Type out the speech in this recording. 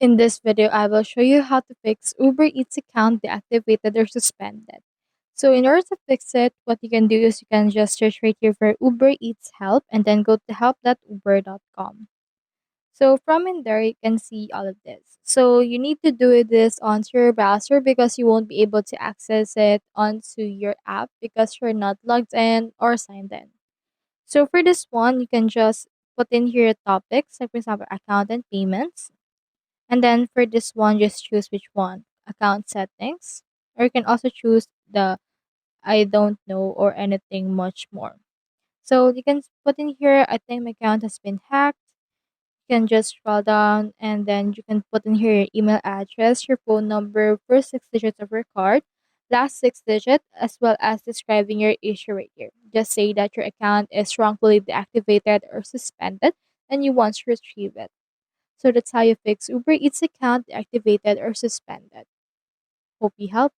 In this video, I will show you how to fix Uber Eats account deactivated or suspended. So in order to fix it, what you can do is you can just search right here for Uber Eats help and then go to help.uber.com. So from in there, you can see all of this. So you need to do this onto your browser because you won't be able to access it onto your app because you're not logged in or signed in. So for this one, you can just put in here topics, like for example, account and payments. And then for this one, just choose which one, account settings, or you can also choose the I don't know or anything much more. So you can put in here, I think my account has been hacked. You can just scroll down and then you can put in here your email address, your phone number, first six digits of your card, last six digits, as well as describing your issue right here. Just say that your account is wrongfully deactivated or suspended and you want to retrieve it. So that's how you fix Uber Eats account deactivated or suspended. Hope you help.